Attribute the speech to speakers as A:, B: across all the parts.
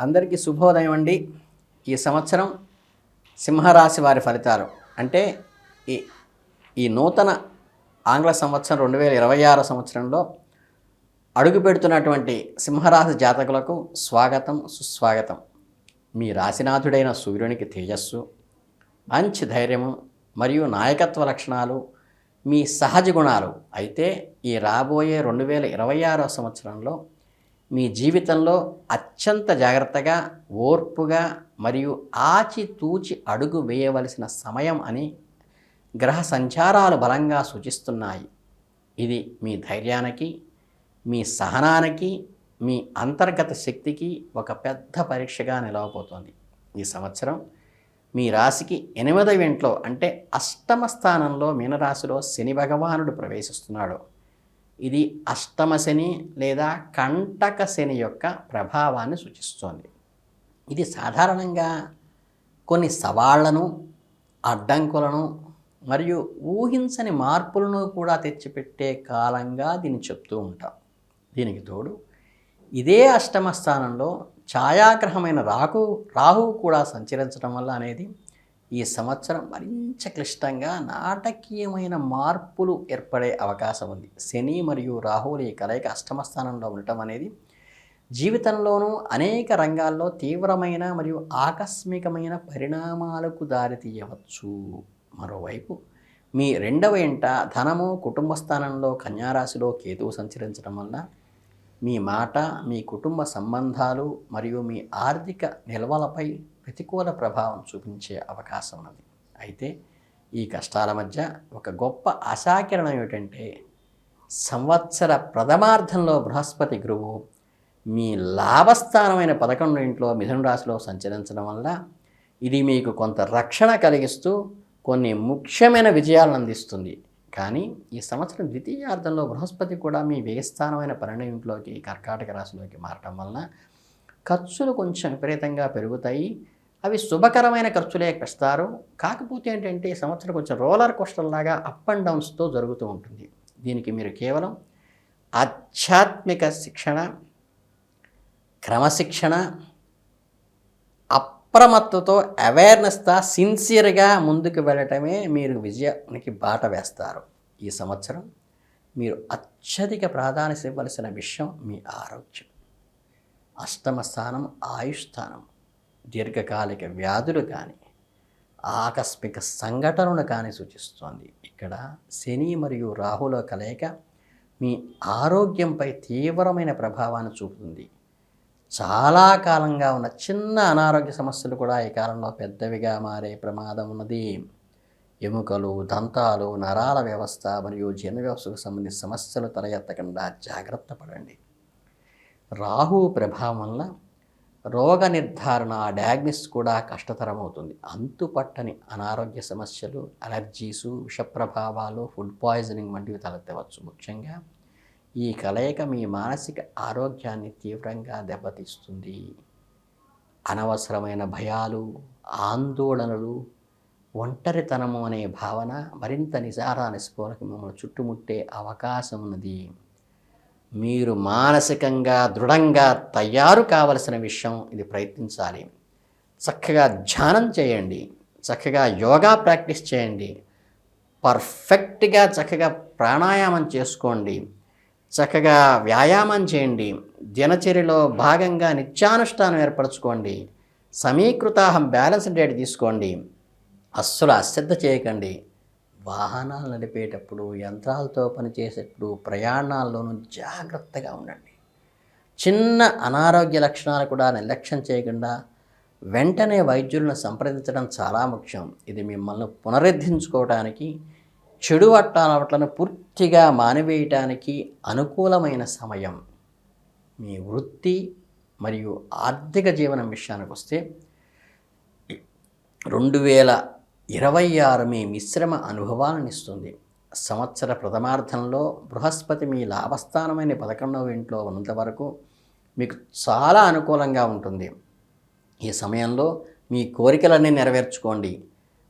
A: అందరికీ శుభోదయం అండి. ఈ సంవత్సరం సింహరాశి వారి ఫలితాలు అంటే ఈ ఈ నూతన ఆంగ్ల సంవత్సరం 2026 సంవత్సరంలో అడుగు పెడుతున్నటువంటి సింహరాశి జాతకులకు స్వాగతం, సుస్వాగతం. మీ రాశినాథుడైన సూర్యునికి తేజస్సు, మంచి ధైర్యము మరియు నాయకత్వ లక్షణాలు మీ సహజ గుణాలు అయితే ఈ రాబోయే 2026 సంవత్సరంలో మీ జీవితంలో అత్యంత జాగ్రత్తగా, ఓర్పుగా మరియు ఆచితూచి అడుగు వేయవలసిన సమయం అని గ్రహ సంచారాలు బలంగా సూచిస్తున్నాయి. ఇది మీ ధైర్యానికి, మీ సహనానికి, మీ అంతర్గత శక్తికి ఒక పెద్ద పరీక్షగా నిలవబోతోంది. ఈ సంవత్సరం మీ రాశికి 8వ ఇంట్లో అంటే అష్టమ స్థానంలో మీనరాశిలో శని భగవానుడు ప్రవేశిస్తున్నాడు. ఇది అష్టమ శని లేదా కంటక శని యొక్క ప్రభావాన్ని సూచిస్తోంది. ఇది సాధారణంగా కొన్ని సవాళ్లను, అడ్డంకులను మరియు ఊహించని మార్పులను కూడా తెచ్చిపెట్టే కాలంగా దీన్ని చెప్తూ ఉంటాం. దీనికి తోడు ఇదే అష్టమ స్థానంలో ఛాయాగ్రహమైన రాహువు కూడా సంచరించడం వల్ల అనేది ఈ సంవత్సరం మరింత క్లిష్టంగా నాటకీయమైన మార్పులు ఏర్పడే అవకాశం ఉంది. శని మరియు రాహువుల ఈ కలయిక అష్టమ స్థానంలో ఉండటం అనేది జీవితంలోనూ అనేక రంగాల్లో తీవ్రమైన మరియు ఆకస్మికమైన పరిణామాలకు దారితీయవచ్చు. మరోవైపు మీ 2వ ఇంట ధనము, కుటుంబ స్థానంలో కన్యారాశిలో కేతువు సంచరించడం వల్ల మీ మాట, మీ కుటుంబ సంబంధాలు మరియు మీ ఆర్థిక నిల్వలపై ప్రతికూల ప్రభావం చూపించే అవకాశం ఉన్నది. అయితే ఈ కష్టాల మధ్య ఒక గొప్ప ఆశాకిరణం ఏమిటంటే సంవత్సర ప్రథమార్థంలో బృహస్పతి గురువు మీ లాభస్థానమైన 11వ ఇంట్లో మిథున రాశిలో సంచరించడం వల్ల ఇది మీకు కొంత రక్షణ కలిగిస్తూ కొన్ని ముఖ్యమైన విజయాలను అందిస్తుంది. కానీ ఈ సంవత్సరం ద్వితీయార్థంలో బృహస్పతి కూడా మీ వ్యయస్థానమైన 12వ ఇంట్లోకి కర్కాటక రాశిలోకి మారటం వలన ఖర్చులు కొంచెం విపరీతంగా పెరుగుతాయి. అవి శుభకరమైన ఖర్చులే పెస్తారు. కాకపోతే ఏంటంటే ఈ సంవత్సరం కొంచెం రోలర్ కోస్టర్ లాగా అప్ అండ్ డౌన్స్తో జరుగుతూ ఉంటుంది. దీనికి మీరు కేవలం ఆధ్యాత్మిక శిక్షణ, క్రమశిక్షణ, అప్రమత్తతో అవేర్నెస్తో సిన్సియర్గా ముందుకు వెళ్ళటమే మీరు విజయానికి బాట వేస్తారు. ఈ సంవత్సరం మీరు అత్యధిక ప్రాధాన్యత ఇవ్వవలసిన విషయం మీ ఆరోగ్యం. అష్టమ స్థానం ఆయుష్ స్థానం. దీర్ఘకాలిక వ్యాధులు కానీ, ఆకస్మిక సంఘటనలు కానీ సూచిస్తోంది. ఇక్కడ శని మరియు రాహుల కలయిక మీ ఆరోగ్యంపై తీవ్రమైన ప్రభావాన్ని చూపుతుంది. చాలా కాలంగా ఉన్న చిన్న అనారోగ్య సమస్యలు కూడా ఈ కాలంలో పెద్దవిగా మారే ప్రమాదం ఉన్నది. ఎముకలు, దంతాలు, నరాల వ్యవస్థ మరియు జీర్ణ వ్యవస్థకు సంబంధించిన సమస్యలు తల ఎత్తకుండా జాగ్రత్త పడండి. రాహు ప్రభావం వల్ల రోగ నిర్ధారణ, డయాగ్నోసిస్ కూడా కష్టతరమవుతుంది. అంతుపట్టని అనారోగ్య సమస్యలు, అలర్జీసు, విషప్రభావాలు, ఫుడ్ పాయిజనింగ్ వంటివి తలెత్తవచ్చు. ముఖ్యంగా ఈ కలయిక మీ మానసిక ఆరోగ్యాన్ని తీవ్రంగా దెబ్బతీస్తుంది. అనవసరమైన భయాలు, ఆందోళనలు, ఒంటరితనము అనే భావన మరింత నిస్పోలకు మిమ్మల్ని చుట్టుముట్టే అవకాశం ఉన్నది. మీరు మానసికంగా దృఢంగా తయారు కావలసిన విషయం ఇది. ప్రయత్నించాలి. చక్కగా ధ్యానం చేయండి, చక్కగా యోగా ప్రాక్టీస్ చేయండి, పర్ఫెక్ట్గా చక్కగా ప్రాణాయామం చేసుకోండి, చక్కగా వ్యాయామం చేయండి, దినచర్యలో భాగంగా నిత్యానుష్ఠానం ఏర్పరచుకోండి, సమీకృతాహం బ్యాలెన్స్ డైట్ తీసుకోండి, అస్సలు అశ్రద్ధ చేయకండి. వాహనాలు నడిపేటప్పుడు, యంత్రాలతో పనిచేసేటప్పుడు, ప్రయాణాల్లోనూ జాగ్రత్తగా ఉండండి. చిన్న అనారోగ్య లక్షణాలు కూడా నిర్లక్ష్యం చేయకుండా వెంటనే వైద్యులను సంప్రదించడం చాలా ముఖ్యం. ఇది మిమ్మల్ని పునరుద్ధరించుకోవడానికి, చెడు అలవాట్లను పూర్తిగా మానివేయటానికి అనుకూలమైన సమయం. మీ వృత్తి మరియు ఆర్థిక జీవనం విషయానికి వస్తే 2026 మీ మిశ్రమ అనుభవాలను ఇస్తుంది. సంవత్సర ప్రథమార్థంలో బృహస్పతి మీ లాభస్థానమైన 11వ ఇంట్లో ఉన్నంత వరకు మీకు చాలా అనుకూలంగా ఉంటుంది. ఈ సమయంలో మీ కోరికలన్నీ నెరవేర్చుకోండి.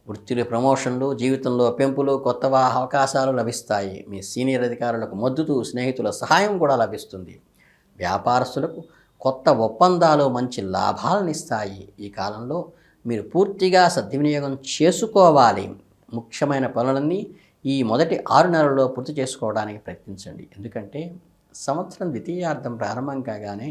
A: వృత్తిలో ప్రమోషన్లు, జీవితంలో పెంపులు, కొత్త అవకాశాలు లభిస్తాయి. మీ సీనియర్ అధికారులకు మద్దతు, స్నేహితుల సహాయం కూడా లభిస్తుంది. వ్యాపారస్తులకు కొత్త ఒప్పందాలు మంచి లాభాలను ఇస్తాయి. ఈ కాలంలో మీరు పూర్తిగా సద్వినియోగం చేసుకోవాలి. ముఖ్యమైన పనులన్నీ ఈ మొదటి 6 నెలల్లో పూర్తి చేసుకోవడానికి ప్రయత్నించండి. ఎందుకంటే సంవత్సరం ద్వితీయార్థం ప్రారంభం కాగానే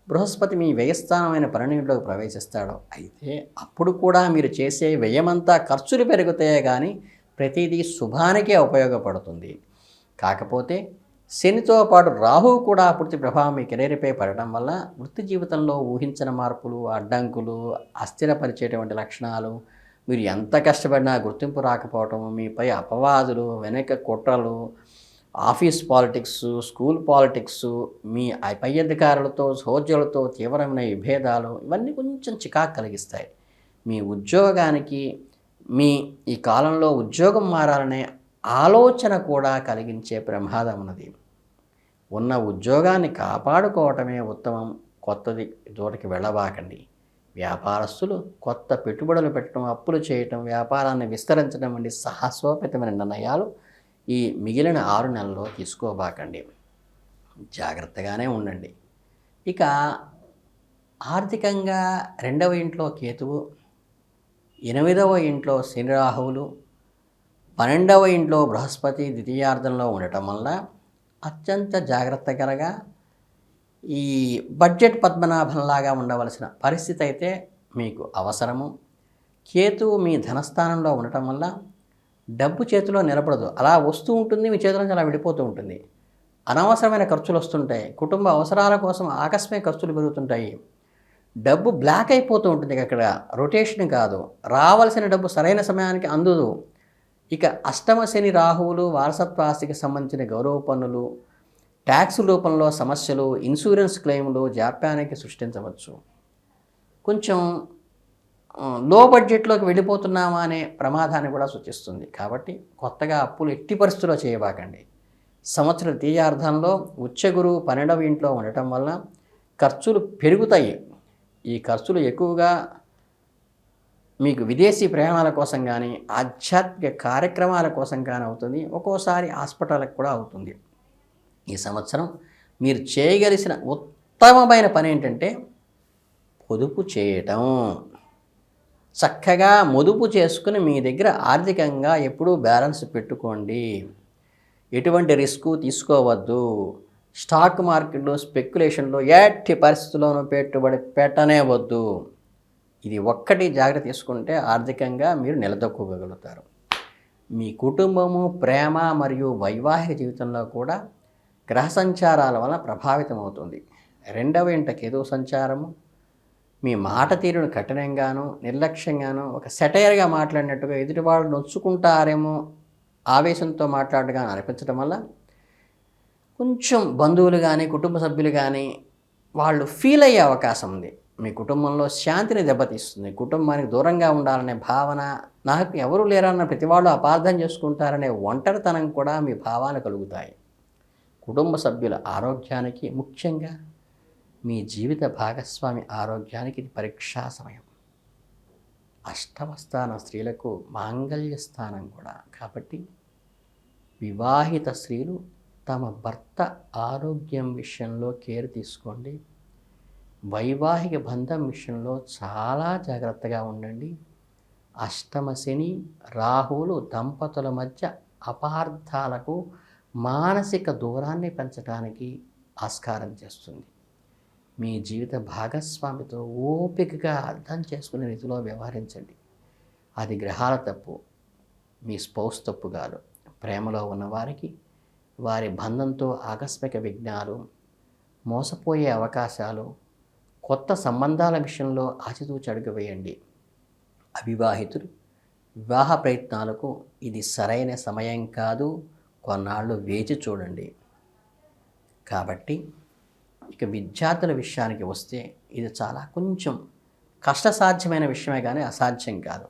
A: బృహస్పతి మీ వ్యయస్థానమైన 12లోకి ప్రవేశిస్తాడు. అయితే అప్పుడు కూడా మీరు చేసే వ్యయమంతా ఖర్చులు పెరుగుతాయే కానీ ప్రతిదీ శుభానికే ఉపయోగపడుతుంది. కాకపోతే శనితో పాటు రాహువు కూడా పూర్తి ప్రభావం మీ కెరీర్పై పడటం వల్ల వృత్తి జీవితంలో ఊహించిన మార్పులు, అడ్డంకులు, అస్థిరపరిచేటువంటి లక్షణాలు, మీరు ఎంత కష్టపడినా గుర్తింపు రాకపోవటం, మీపై అపవాదులు, వెనక కుట్రలు, ఆఫీస్ పాలిటిక్స్, స్కూల్ పాలిటిక్స్, మీ పై అధికారులతో సహోద్యోగులతో తీవ్రమైన విభేదాలు, ఇవన్నీ కొంచెం చికాకు కలిగిస్తాయి. మీ ఉద్యోగానికి ఈ కాలంలో ఉద్యోగం మారాలనే ఆలోచన కూడా కలిగించే ప్రమాదం ఉన్నది. ఉన్న ఉద్యోగాన్ని కాపాడుకోవటమే ఉత్తమం. కొత్తది చోటికి వెళ్ళబాకండి. వ్యాపారస్తులు కొత్త పెట్టుబడులు పెట్టడం, అప్పులు చేయటం, వ్యాపారాన్ని విస్తరించడం వంటి సాహసోపేతమైన నిర్ణయాలు ఈ మిగిలిన 6 నెలల్లో తీసుకోబాకండి. జాగ్రత్తగానే ఉండండి. ఇక ఆర్థికంగా 2వ ఇంట్లో కేతువు, 8వ ఇంట్లో శని రాహువులు, 12వ ఇంట్లో బృహస్పతి ద్వితీయార్థంలో ఉండటం వల్ల అత్యంత జాగ్రత్తగా ఈ బడ్జెట్ పద్మనాభంలాగా ఉండవలసిన పరిస్థితి అయితే మీకు అవసరము. కేతువు మీ ధనస్థానంలో ఉండటం వల్ల డబ్బు చేతిలో నిలబడదు, అలా వస్తూ ఉంటుంది, మీ చేతిలో నుంచి అలా విడిపోతూ ఉంటుంది. అనవసరమైన ఖర్చులు వస్తుంటాయి. కుటుంబ అవసరాల కోసం ఆకస్మిక ఖర్చులు పెరుగుతుంటాయి. డబ్బు బ్లాక్ అయిపోతూ ఉంటుంది. అక్కడ రొటేషన్ కాదు, రావాల్సిన డబ్బు సరైన సమయానికి అందదు. ఇక అష్టమ శని రాహువులు వారసత్వ ఆస్తికి సంబంధించిన గౌరవ పన్నులు, ట్యాక్స్ రూపంలో సమస్యలు, ఇన్సూరెన్స్ క్లెయిమ్లు జాప్యానికి సృష్టించవచ్చు. కొంచెం లో బడ్జెట్లోకి వెళ్ళిపోతున్నామా అనే ప్రమాదాన్ని కూడా సూచిస్తుంది. కాబట్టి కొత్తగా అప్పులు ఎట్టి పరిస్థితుల్లో చేయబాకండి. సంవత్సర ద్వితీయార్థంలో ఉచ్చగురు 12వ ఇంట్లో ఉండటం వల్ల ఖర్చులు పెరుగుతాయి. ఈ ఖర్చులు ఎక్కువగా మీకు విదేశీ ప్రయాణాల కోసం కానీ, ఆధ్యాత్మిక కార్యక్రమాల కోసం కానీ అవుతుంది. ఒక్కోసారి హాస్పిటల్కి కూడా అవుతుంది. ఈ సంవత్సరం మీరు చేయగలిసిన ఉత్తమమైన పని ఏంటంటే పొదుపు చేయటం. చక్కగా పొదుపు చేసుకుని మీ దగ్గర ఆర్థికంగా ఎప్పుడూ బ్యాలెన్స్ పెట్టుకోండి. ఎటువంటి రిస్క్ తీసుకోవద్దు. స్టాక్ మార్కెట్లో స్పెక్యులేషన్లో ఎట్టి పరిస్థితుల్లోనూ పెట్టుబడి పెట్టనే వద్దు. ఇది ఒక్కటి జాగ్రత్త తీసుకుంటే ఆర్థికంగా మీరు నిలదొక్కగలుగుతారు. మీ కుటుంబము, ప్రేమ మరియు వైవాహిక జీవితంలో కూడా గ్రహ సంచారాల వలన ప్రభావితం అవుతుంది. 2వ ఇంట కేతువు సంచారము మీ మాట తీరును కఠినంగాను, నిర్లక్ష్యంగాను, ఒక సెటైర్గా మాట్లాడినట్టుగా ఎదుటివాళ్ళు నొచ్చుకుంటారేమో ఆవేశంతో మాట్లాడగా అనిపించడం వల్ల కొంచెం బంధువులు కానీ, కుటుంబ సభ్యులు కానీ వాళ్ళు ఫీల్ అయ్యే అవకాశం ఉంది. మీ కుటుంబంలో శాంతిని దెబ్బతీస్తుంది. కుటుంబానికి దూరంగా ఉండాలనే భావన, నాకు ఎవరు లేరన్న ప్రతి వాళ్ళు అపార్థం చేసుకుంటారనే ఒంటరితనం కూడా మీ భావాలు కలుగుతాయి. కుటుంబ సభ్యుల ఆరోగ్యానికి, ముఖ్యంగా మీ జీవిత భాగస్వామి ఆరోగ్యానికి ఇది పరీక్షా సమయం. అష్టమ స్థానం స్త్రీలకు మాంగళ్య స్థానం కూడా. కాబట్టి వివాహిత స్త్రీలు తమ భర్త ఆరోగ్యం విషయంలో కేర్ తీసుకోండి. వైవాహిక బంధం విషయంలో చాలా జాగ్రత్తగా ఉండండి. అష్టమ శని రాహువులు దంపతుల మధ్య అపార్థాలకు, మానసిక దూరాన్ని పెంచడానికి ఆస్కారం చేస్తుంది. మీ జీవిత భాగస్వామితో ఓపికగా అర్థం చేసుకునే రీతిలో వ్యవహరించండి. అది గ్రహాల తప్పు, మీ స్పౌస్ తప్పు కాదు. ప్రేమలో ఉన్నవారికి వారి బంధంతో ఆకస్మిక విఘ్నాలు, మోసపోయే అవకాశాలు, కొత్త సంబంధాల విషయంలో ఆచితూచి అడుగు వేయండి. అవివాహితులు వివాహ ప్రయత్నాలకు ఇది సరైన సమయం కాదు, కొన్నాళ్ళు వేచి చూడండి. కాబట్టి ఇక విద్యార్థుల విషయానికి వస్తే ఇది చాలా కొంచెం కష్టసాధ్యమైన విషయమే కానీ అసాధ్యం కాదు.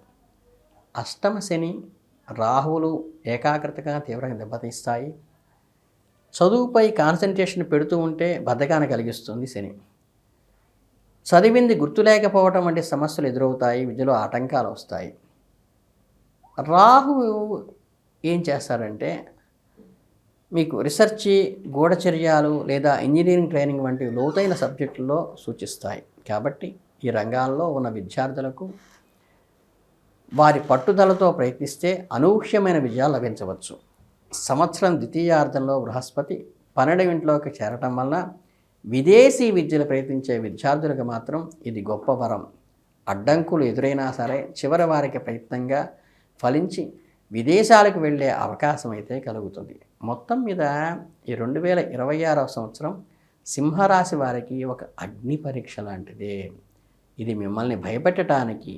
A: అష్టమ శని రాహువులు ఏకాగ్రతగా తీవ్రంగా దెబ్బతీస్తాయి. చదువుపై కాన్సన్ట్రేషన్ పెడుతూ ఉంటే బద్ధకాన్ని కలిగిస్తుంది శని. చదివింది గుర్తులేకపోవటం వంటి సమస్యలు ఎదురవుతాయి. విద్యలో ఆటంకాలు వస్తాయి. రాహువు ఏం చేస్తారంటే మీకు రీసెర్చ్, గూఢచర్యాలు లేదా ఇంజనీరింగ్ ట్రైనింగ్ వంటి లోతైన సబ్జెక్టుల్లో సూచిస్తాయి. కాబట్టి ఈ రంగాల్లో ఉన్న విద్యార్థులకు వారి పట్టుదలతో ప్రయత్నిస్తే అనూహ్యమైన విజయాలు లభించవచ్చు. సంవత్సరం ద్వితీయార్థంలో బృహస్పతి 12వ ఇంట్లోకి చేరటం వలన విదేశీ విద్యలు ప్రయత్నించే విద్యార్థులకు మాత్రం ఇది గొప్ప వరం. అడ్డంకులు ఎదురైనా సరే చివరి వారికి ప్రయత్నంగా ఫలించి విదేశాలకు వెళ్ళే అవకాశం అయితే కలుగుతుంది. మొత్తం మీద ఈ 2026వ సంవత్సరం సింహరాశి వారికి ఒక అగ్ని పరీక్ష లాంటిదే. ఇది మిమ్మల్ని భయపెట్టడానికి,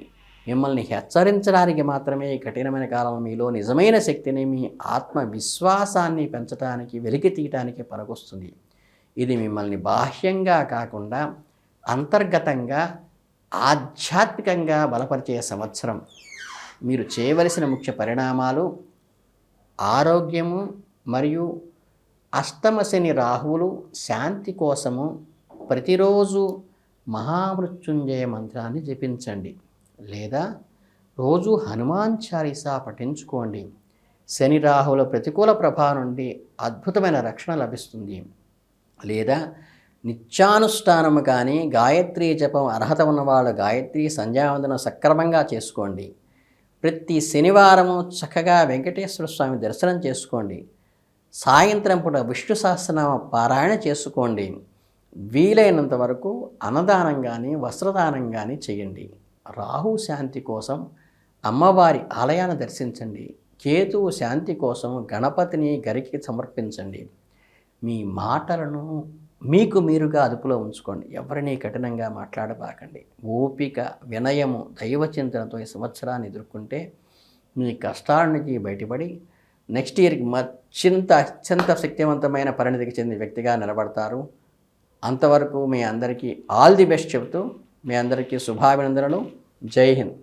A: మిమ్మల్ని హెచ్చరించడానికి మాత్రమే ఈ కఠినమైన కాలం మీలో నిజమైన శక్తిని, మీ ఆత్మవిశ్వాసాన్ని పెంచడానికి, వెలికి తీయటానికి పనికొస్తుంది. ఇది మిమ్మల్ని బాహ్యంగా కాకుండా అంతర్గతంగా, ఆధ్యాత్మికంగా బలపరిచే సంవత్సరం. మీరు చేయవలసిన ముఖ్య పరిణామాలు ఆరోగ్యము మరియు అష్టమ శని రాహువులు శాంతి కోసము ప్రతిరోజు మహామృత్యుంజయ మంత్రాన్ని జపించండి లేదా రోజు హనుమాన్ చాలీసా పఠించుకోండి. శని రాహువుల ప్రతికూల ప్రభావం నుండి అద్భుతమైన రక్షణ లభిస్తుంది. లేదా నిత్యానుష్ఠానము కానీ గాయత్రీ జపం అర్హత ఉన్నవాళ్ళు గాయత్రీ సంధ్యావందనం సక్రమంగా చేసుకోండి. ప్రతి శనివారము చక్కగా వెంకటేశ్వర స్వామి దర్శనం చేసుకోండి. సాయంత్రం పూట విష్ణు సహస్రనామ పారాయణ చేసుకోండి. వీలైనంత వరకు అన్నదానం కానీ వస్త్రదానం కానీ చేయండి. రాహు శాంతి కోసం అమ్మవారి ఆలయాన్ని దర్శించండి. కేతువు శాంతి కోసం గణపతిని గరికి సమర్పించండి. మీ మాటలను మీకు మీరుగా అదుపులో ఉంచుకోండి. ఎవరిని కఠినంగా మాట్లాడబాకండి. ఓపిక, వినయము, దైవచింతనతో ఈ సంవత్సరాన్ని ఎదుర్కొంటే మీ కష్టాల నుంచి బయటపడి నెక్స్ట్ ఇయర్కి అత్యంత శక్తివంతమైన పరిణతికి చెందిన వ్యక్తిగా నిలబడతారు. అంతవరకు మీ అందరికీ ఆల్ ది బెస్ట్ చెబుతూ మీ అందరికీ శుభాభినందనలు. జై హింద్.